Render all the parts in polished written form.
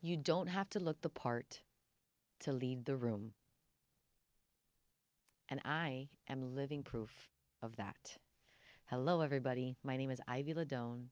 You don't have to look the part to lead the room. And I am living proof of that. Hello, everybody. My name is Ivy Ledon.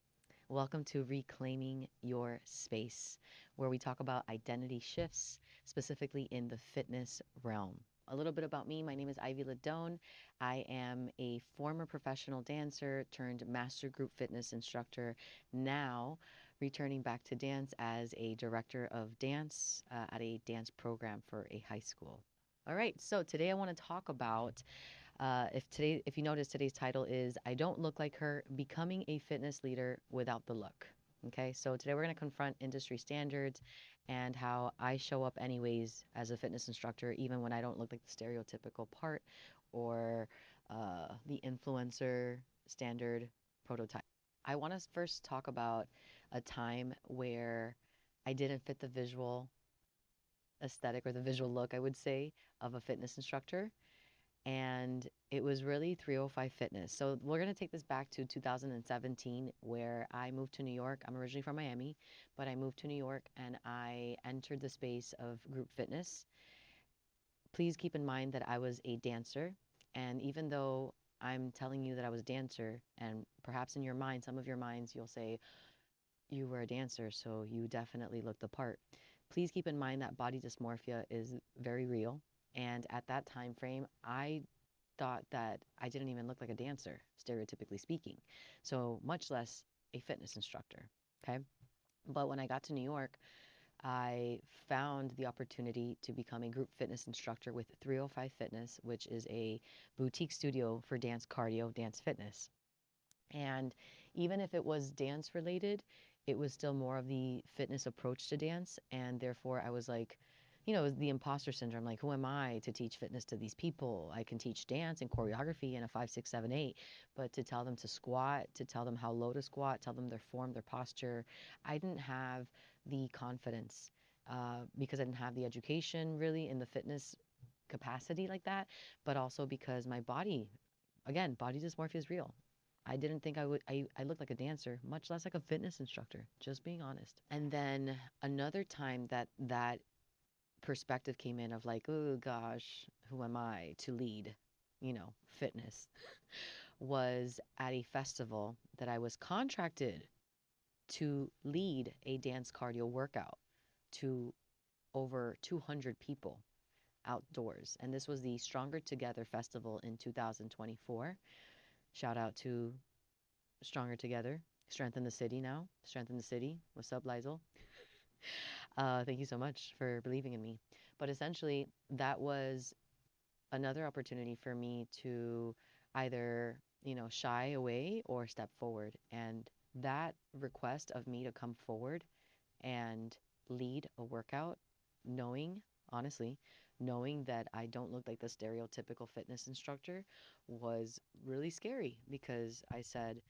Welcome to Reclaiming Your Space, where we talk about identity shifts, specifically in the fitness realm. A little bit about me. My name is Ivy Ledon. I am a former professional dancer turned master group fitness instructor, now returning back to dance as a director of dance at a dance program for a high school. All right, so today I want to talk about if you notice, today's title is "I Don't Look Like Her: Becoming a Fitness Leader Without the Look." Okay, so today we're going to confront industry standards and how I show up anyways as a fitness instructor, even when I don't look like the stereotypical part or the influencer standard prototype. I want to first talk about a time where I didn't fit the visual aesthetic or the visual look, I would say, of a fitness instructor, and it was really 305 Fitness. So we're going to take this back to 2017, where I moved to New York. I'm originally from Miami, but I moved to New York and I entered the space of group fitness. Please keep in mind that I was a dancer, and even though I'm telling you that I was a dancer, and perhaps in your mind, some of your minds, you'll say you were a dancer, so you definitely looked the part. Please keep in mind that body dysmorphia is very real. And at that time frame, I thought that I didn't even look like a dancer, stereotypically speaking, so much less a fitness instructor. Okay. But when I got to New York, I found the opportunity to become a group fitness instructor with 305 Fitness, which is a boutique studio for dance cardio, dance fitness. And even if it was dance related, it was still more of the fitness approach to dance. And therefore, I was like, it was the imposter syndrome. Like, who am I to teach fitness to these people? I can teach dance and choreography and a 5, 6, 7, 8, but to tell them to squat, to tell them how low to squat, tell them their form, their posture, I didn't have the confidence because I didn't have the education really in the fitness capacity like that, but also because my body, again, body dysmorphia is real. I didn't think I would. I looked like a dancer, much less like a fitness instructor, just being honest. And then another time that perspective came in of like, oh gosh, who am I to lead, fitness, was at a festival that I was contracted to lead a dance cardio workout to over 200 people outdoors. And this was the Stronger Together Festival in 2024. Shout out to Stronger Together. Strengthen the city now. Strengthen the city. What's up, Lizel? Thank you so much for believing in me. But essentially, that was another opportunity for me to either, shy away or step forward. And that request of me to come forward and lead a workout, knowing, honestly, knowing that I don't look like the stereotypical fitness instructor, was really scary because I said,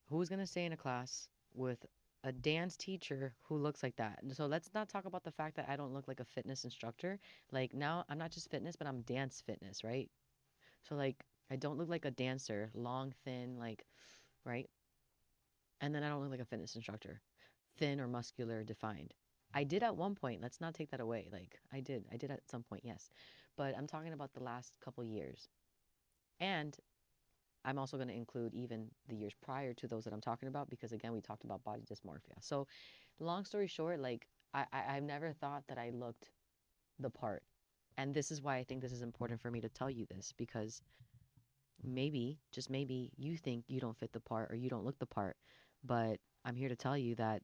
who's going to stay in a class with a dance teacher who looks like that? And so let's not talk about the fact that I don't look like a fitness instructor. Like now I'm not just fitness, but I'm dance fitness, right? So like I don't look like a dancer, long, thin, like, right? And then I don't look like a fitness instructor, thin or muscular defined. I did at one point. Let's not take that away. Like I did. I did at some point, yes. But I'm talking about the last couple years. And I'm also going to include even the years prior to those that I'm talking about because again, we talked about body dysmorphia. So, long story short, like I've never thought that I looked the part, and this is why I think this is important for me to tell you this because maybe, just maybe, you think you don't fit the part or you don't look the part, but I'm here to tell you that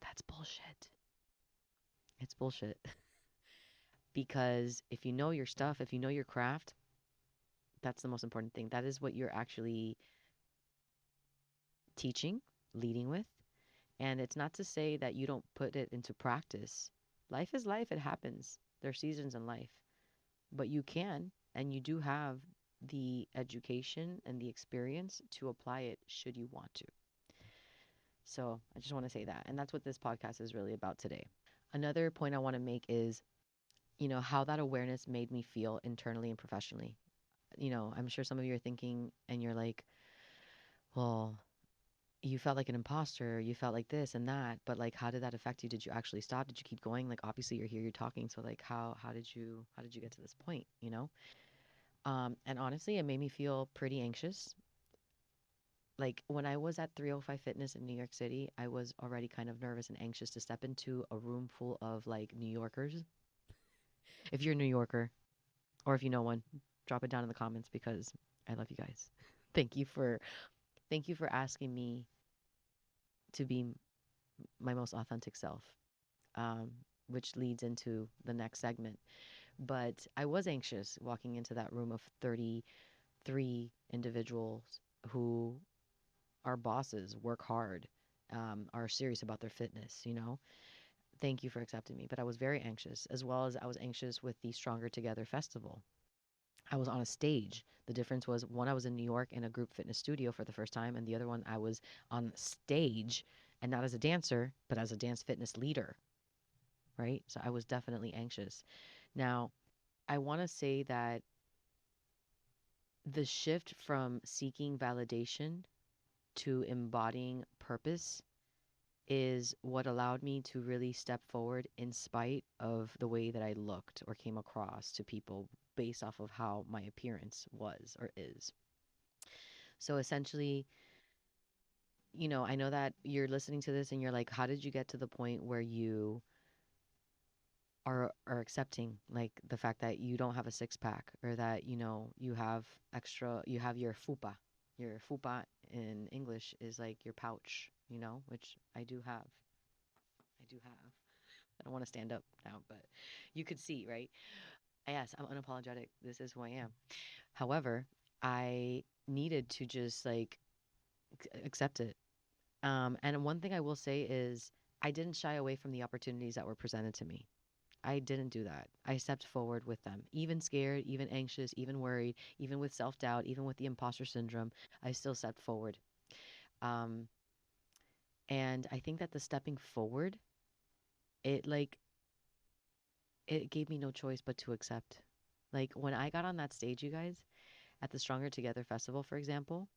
that's bullshit. It's bullshit because if you know your stuff, if you know your craft, that's the most important thing. That is what you're actually teaching, leading with. And it's not to say that you don't put it into practice. Life is life, it happens. There are seasons in life. But you can, and you do have the education and the experience to apply it should you want to. So I just want to say that. And that's what this podcast is really about today. Another point I want to make is, how that awareness made me feel internally and professionally. I'm sure some of you are thinking and you're like, well, you felt like an imposter, you felt like this and that, but like how did that affect you? Did you actually stop? Did you keep going? Like obviously you're here, you're talking, so like how did you get to this point, you know? And honestly, it made me feel pretty anxious. Like when I was at 305 Fitness in New York City, I was already kind of nervous and anxious to step into a room full of like New Yorkers. If you're a New Yorker or if you know one, drop it down in the comments because I love you guys. Thank you for thank you for asking me to be my most authentic self. Um, which leads into the next segment. But I was anxious walking into that room of 33 individuals who are bosses, work hard, are serious about their fitness, you know? Thank you for accepting me. But I was very anxious, as well as I was anxious with the Stronger Together festival. I was on a stage. The difference was one, I was in New York in a group fitness studio for the first time, and the other one, I was on stage and not as a dancer, but as a dance fitness leader, right? So I was definitely anxious. Now, I want to say that the shift from seeking validation to embodying purpose is what allowed me to really step forward in spite of the way that I looked or came across to people based off of how my appearance was or is. So essentially, I know that you're listening to this and you're like, how did you get to the point where you are accepting like the fact that you don't have a six pack or that you have your fupa. Your fupa in English is like your pouch, which I do have. I don't want to stand up now, but you could see, right? Yes, I'm unapologetic. This is who I am. However, I needed to just like accept it. And one thing I will say is I didn't shy away from the opportunities that were presented to me. I didn't do that. I stepped forward with them, even scared, even anxious, even worried, even with self doubt, even with the imposter syndrome. I still stepped forward. Um, and I think that the stepping forward, it like, it gave me no choice but to accept. Like when I got on that stage, you guys, at the Stronger Together Festival, for example,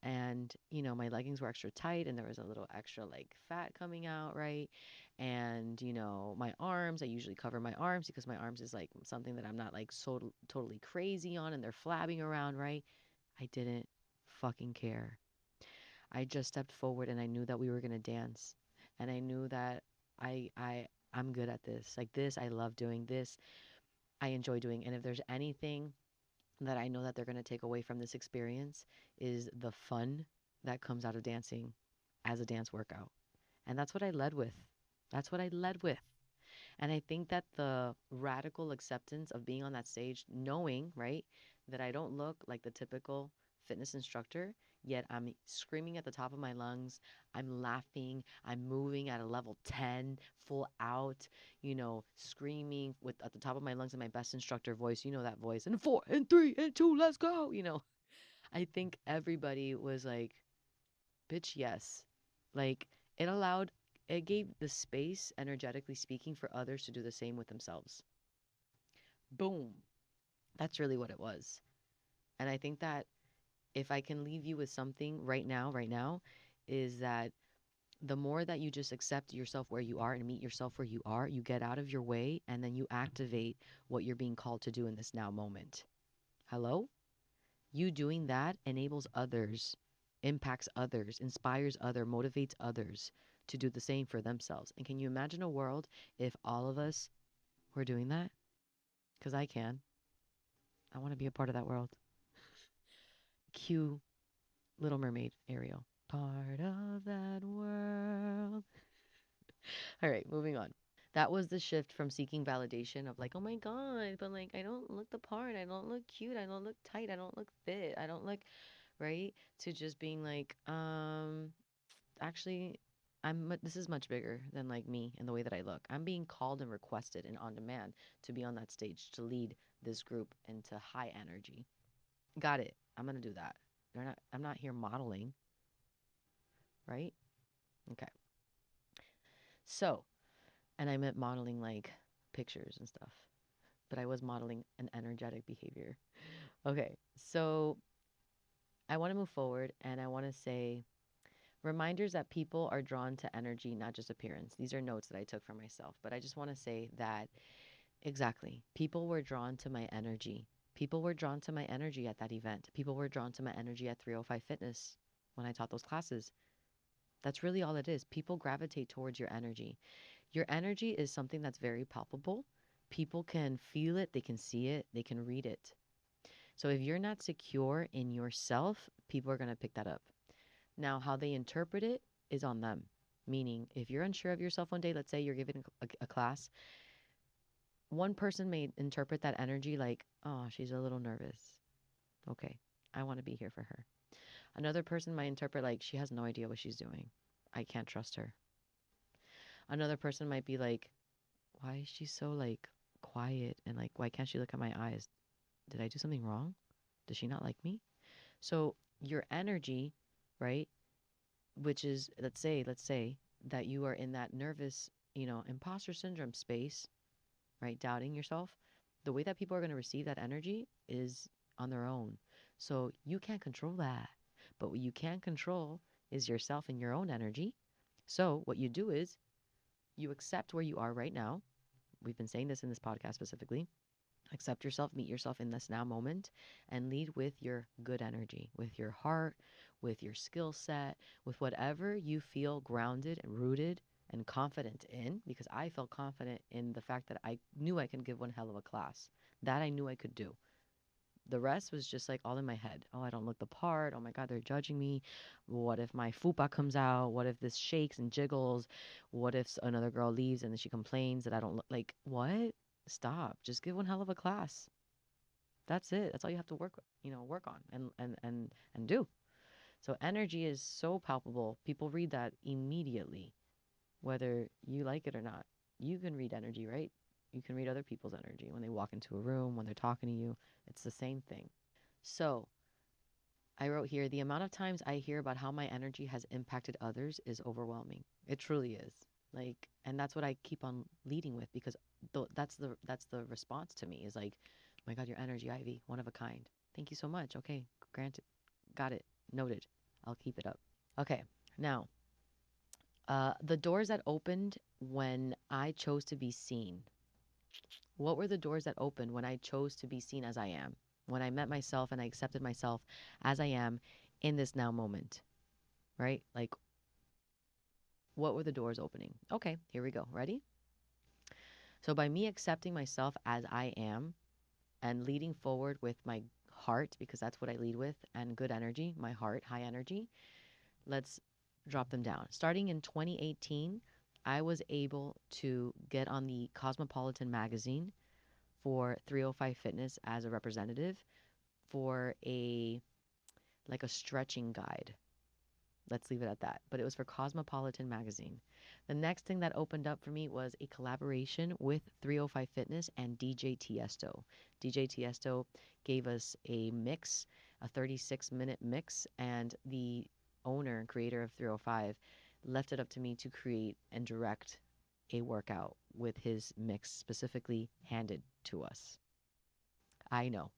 and my leggings were extra tight and there was a little extra like fat coming out, right? And my arms, I usually cover my arms because my arms is like something that I'm not like so totally crazy on and they're flabbing around, right? I didn't fucking care. I just stepped forward and I knew that we were going to dance, and I knew that I'm good at this. Like this I love doing, this I enjoy doing, and if there's anything that I know that they're going to take away from this experience is the fun that comes out of dancing as a dance workout. And that's what I led with. That's what I led with. And I think that the radical acceptance of being on that stage, knowing, right, that I don't look like the typical fitness instructor, yet I'm screaming at the top of my lungs, I'm laughing, I'm moving at a level 10, full out, screaming with at the top of my lungs in my best instructor voice, that voice, and 4 and 3 and 2, let's go. I think everybody was like, bitch, yes. Like it allowed, it gave the space, energetically speaking, for others to do the same with themselves. Boom. That's really what it was. And I think that if I can leave you with something right now, is that the more that you just accept yourself where you are and meet yourself where you are, you get out of your way and then you activate what you're being called to do in this now moment. Hello? You doing that enables others, impacts others, inspires others, motivates others to do the same for themselves. And can you imagine a world if all of us were doing that? Because I can. I want to be a part of that world. Cue Little Mermaid, Ariel. Part of that world. All right, moving on. That was the shift from seeking validation of like, oh my God, but like, I don't look the part. I don't look cute. I don't look tight. I don't look fit. I don't look right, to just being like, actually, this is much bigger than like me and the way that I look. I'm being called and requested and on demand to be on that stage to lead this group into high energy. Got it. I'm gonna do that. I'm not here modeling, right? Okay. So, and I meant modeling like pictures and stuff, but I was modeling an energetic behavior. Okay. So I want to move forward and I want to say Reminders that people are drawn to energy, not just appearance. These are notes that I took for myself, but I just want to say that exactly. People were drawn to my energy. People were drawn to my energy at that event. People were drawn to my energy at 305 Fitness when I taught those classes. That's really all it is. People gravitate towards your energy. Your energy is something that's very palpable. People can feel it, they can see it, they can read it. So if you're not secure in yourself, people are going to pick that up. Now, how they interpret it is on them. Meaning, if you're unsure of yourself one day, let's say you're giving a class, one person may interpret that energy like, oh, she's a little nervous. Okay, I want to be here for her. Another person might interpret like, she has no idea what she's doing. I can't trust her. Another person might be like, why is she so like quiet and like, why can't she look at my eyes? Did I do something wrong? Does she not like me? So your energy, right? Which is, let's say that you are in that nervous, imposter syndrome space, right? Doubting yourself. The way that people are going to receive that energy is on their own. So you can't control that. But what you can control is yourself and your own energy. So what you do is you accept where you are right now. We've been saying this in this podcast specifically. Accept yourself, meet yourself in this now moment, and lead with your good energy, with your heart, with your skill set, with whatever you feel grounded and rooted and confident in. Because I felt confident in the fact that I knew I could give one hell of a class. That I knew I could do. The rest was just like all in my head. Oh, I don't look the part. Oh my God, they're judging me. What if my fupa comes out? What if this shakes and jiggles? What if another girl leaves and then she complains that I don't look like what? Stop. Just give one hell of a class. That's it. That's all you have to work on and do. So energy is so palpable. People read that immediately, whether you like it or not. You can read energy, right? You can read other people's energy when they walk into a room, when they're talking to you. It's the same thing. So I wrote here, the amount of times I hear about how my energy has impacted others is overwhelming. It truly is. Like, and that's what I keep on leading with because that's the response to me is like, oh my God, your energy, Ivy, one of a kind. Thank you so much. Okay, granted, got it, noted. I'll keep it up. Okay, now, the doors that opened when I chose to be seen. What were the doors that opened when I chose to be seen as I am? When I met myself and I accepted myself as I am in this now moment, right? Like, what were the doors opening? Okay, here we go. Ready? So, by me accepting myself as I am and leading forward with my heart, because that's what I lead with, and good energy, my heart, high energy, let's drop them down. Starting in 2018, I was able to get on the Cosmopolitan magazine for 305 Fitness as a representative for a stretching guide. Let's leave it at that. But it was for Cosmopolitan magazine. The next thing that opened up for me was a collaboration with 305 Fitness and DJ Tiesto. DJ Tiesto gave us a mix, a 36-minute mix, and the owner and creator of 305 left it up to me to create and direct a workout with his mix specifically handed to us. I know.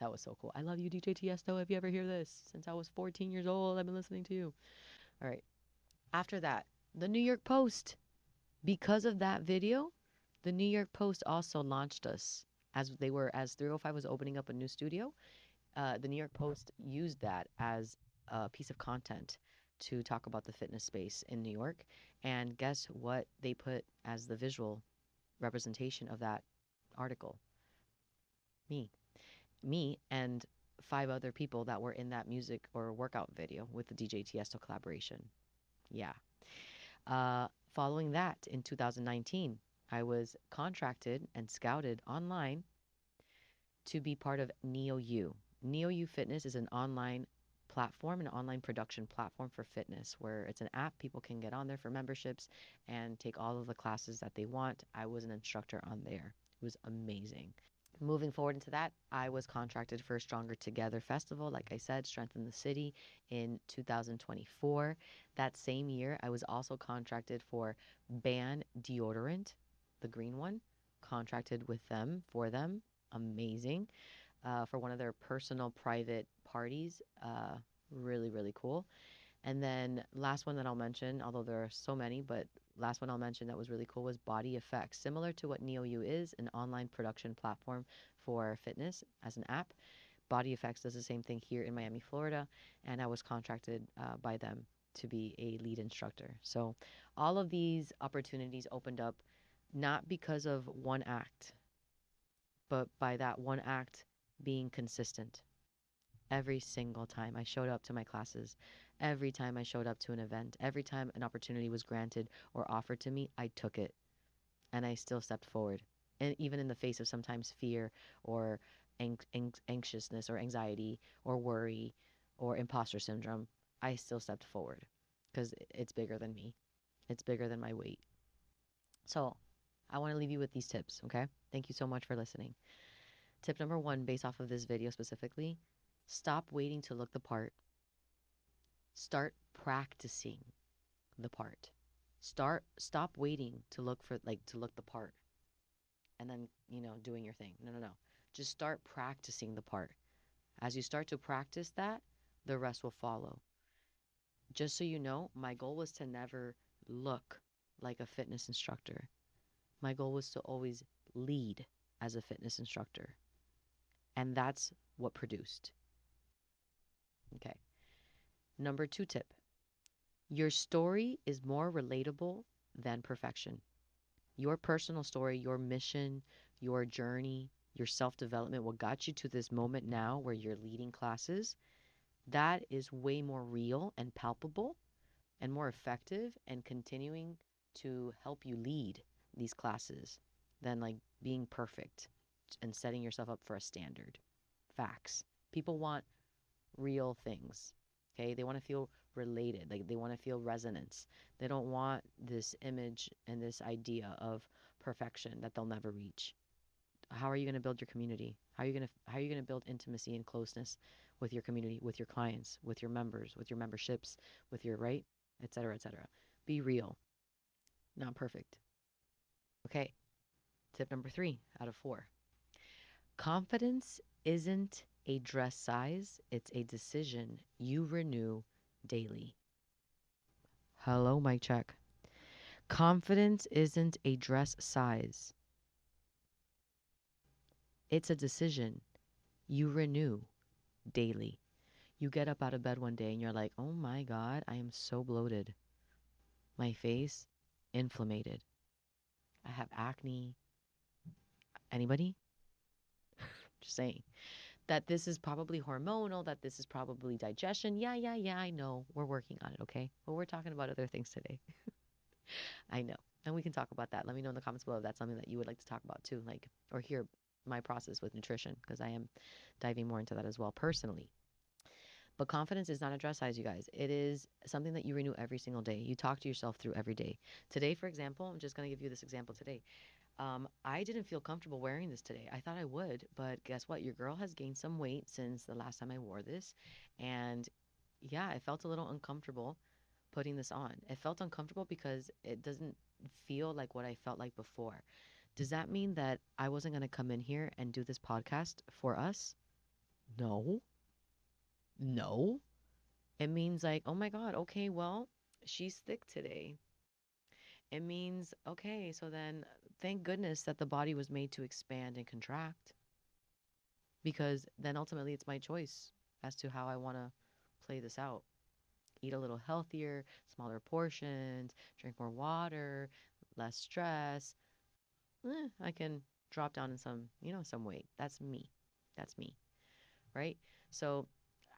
That was so cool. I love you, DJ Tiesto. If you ever hear this, since I was 14 years old, I've been listening to you. All right. After that, the New York Post. Because of that video, the New York Post also launched us as 305 was opening up a new studio. The New York Post used that as a piece of content to talk about the fitness space in New York. And guess what they put as the visual representation of that article? Me. Me and five other people that were in that music or workout video with the DJ Tiesto collaboration. Yeah. Following that, in 2019, I was contracted and scouted online to be part of NeoU. NeoU Fitness is an online platform, an online production platform for fitness, where it's an app people can get on there for memberships and take all of the classes that they want. I was an instructor on there. It was amazing. Moving forward into that, I was contracted for Stronger Together Festival, like I said, Strengthen the City in 2024. That same year, I was also contracted for Ban Deodorant, the green one, contracted with them, for them. Amazing. For one of their personal private parties. Really, really cool. And then last one that I'll mention, although there are so many, but last one I'll mention that was really cool was Body Effects. Similar to what NeoU is, an online production platform for fitness as an app. Body Effects does the same thing here in Miami, Florida, and I was contracted by them to be a lead instructor. So all of these opportunities opened up not because of one act, but by that one act being consistent. Every single time I showed up to my classes, every time I showed up to an event, every time an opportunity was granted or offered to me, I took it and I still stepped forward. And even in the face of sometimes fear or anxiousness or anxiety or worry or imposter syndrome, I still stepped forward because it's bigger than me. It's bigger than my weight. So I want to leave you with these tips, okay? Thank you so much for listening. Tip number one, based off of this video specifically, stop waiting to look the part. Start practicing the part. Stop waiting to look the part and then, doing your thing. No, no, no. Just start practicing the part. As you start to practice that, the rest will follow. Just so you know, my goal was to never look like a fitness instructor. My goal was to always lead as a fitness instructor. And that's what produced. Okay. Number 2 tip. Your story is more relatable than perfection. Your personal story, your mission, your journey, your self-development, what got you to this moment now where you're leading classes, that is way more real and palpable and more effective and continuing to help you lead these classes than like being perfect and setting yourself up for a standard. Facts. People want real things. Okay? They want to feel related. Like they want to feel resonance. They don't want this image and this idea of perfection that they'll never reach. How are you going to build your community? How are you going to build intimacy and closeness with your community, with your clients, with your members, with your memberships, with your right, et cetera, et cetera. Be real, not perfect. Okay. Tip number 3 out of 4. Confidence isn't a dress size, it's a decision you renew daily. Hello, mic check. Confidence isn't a dress size, it's a decision you renew daily. You get up out of bed one day and you're like, oh my God, I am so bloated. My face, inflamed. I have acne. Anybody? Just saying. That this is probably hormonal, that this is probably digestion. Yeah, I know. We're working on it, okay? But we're talking about other things today. I know. And we can talk about that. Let me know in the comments below if that's something that you would like to talk about too, like, or hear my process with nutrition, because I am diving more into that as well personally. But confidence is not a dress size, you guys. It is something that you renew every single day. You talk to yourself through every day. Today, for example, I'm just going to give you this example today. I didn't feel comfortable wearing this today. I thought I would, but guess what? Your girl has gained some weight since the last time I wore this. And yeah, I felt a little uncomfortable putting this on. It felt uncomfortable because it doesn't feel like what I felt like before. Does that mean that I wasn't going to come in here and do this podcast for us? No. No. It means like, oh my God, okay, well, she's thick today. It means, okay, so then thank goodness that the body was made to expand and contract, because then ultimately it's my choice as to how I want to play this out. Eat a little healthier, smaller portions, drink more water, less stress. I can drop down in some weight. That's me. That's me. Right? So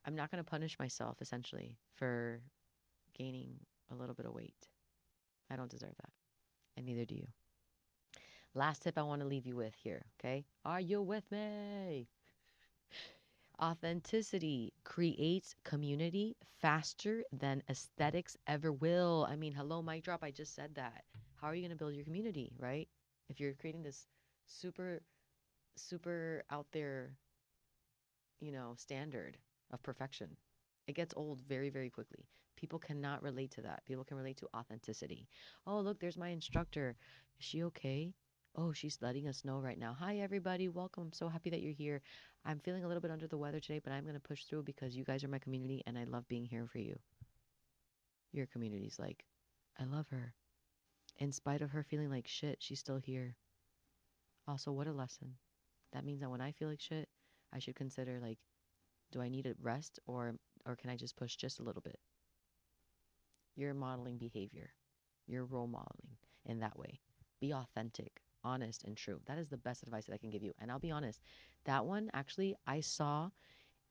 I'm not going to punish myself essentially for gaining a little bit of weight. I don't deserve that. And neither do you. Last tip I want to leave you with here, okay? Are you with me? Authenticity creates community faster than aesthetics ever will. I mean, hello, mic drop. I just said that. How are you going to build your community, right? If you're creating this super, super out there, standard of perfection, it gets old very, very quickly. People cannot relate to that. People can relate to authenticity. Oh, look, there's my instructor. Is she okay? Oh, she's letting us know right now. Hi, everybody. Welcome. I'm so happy that you're here. I'm feeling a little bit under the weather today, but I'm going to push through because you guys are my community and I love being here for you. Your community's like, I love her. In spite of her feeling like shit, she's still here. Also, what a lesson. That means that when I feel like shit, I should consider like, do I need a rest or can I just push just a little bit? You're modeling behavior. You're role modeling in that way. Be authentic, honest, and true. That is the best advice that I can give you. And I'll be honest, that one actually I saw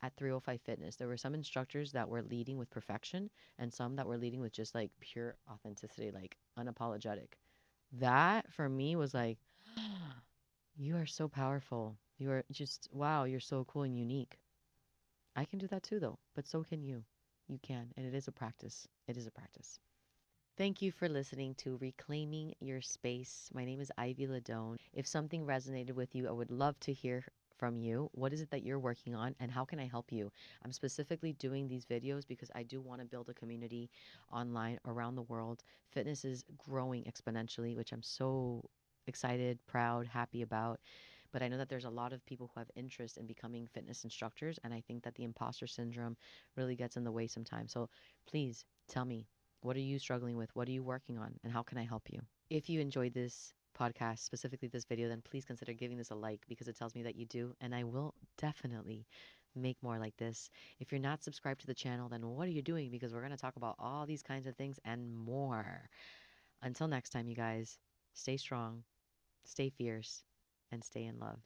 at 305 Fitness. There were some instructors that were leading with perfection and some that were leading with just like pure authenticity, like unapologetic. That for me was like, you are so powerful. You are just, wow, you're so cool and unique. I can do that too, though, but so can you. You can. And it is a practice. It is a practice. Thank you for listening to Reclaiming Your Space. My name is Ivy Ledon. If something resonated with you, I would love to hear from you. What is it that you're working on and how can I help you? I'm specifically doing these videos because I do want to build a community online around the world. Fitness is growing exponentially, which I'm so excited, proud, happy about. But I know that there's a lot of people who have interest in becoming fitness instructors. And I think that the imposter syndrome really gets in the way sometimes. So please tell me, what are you struggling with? What are you working on? And how can I help you? If you enjoyed this podcast, specifically this video, then please consider giving this a like because it tells me that you do. And I will definitely make more like this. If you're not subscribed to the channel, then what are you doing? Because we're going to talk about all these kinds of things and more. Until next time, you guys, stay strong, stay fierce, and stay in love.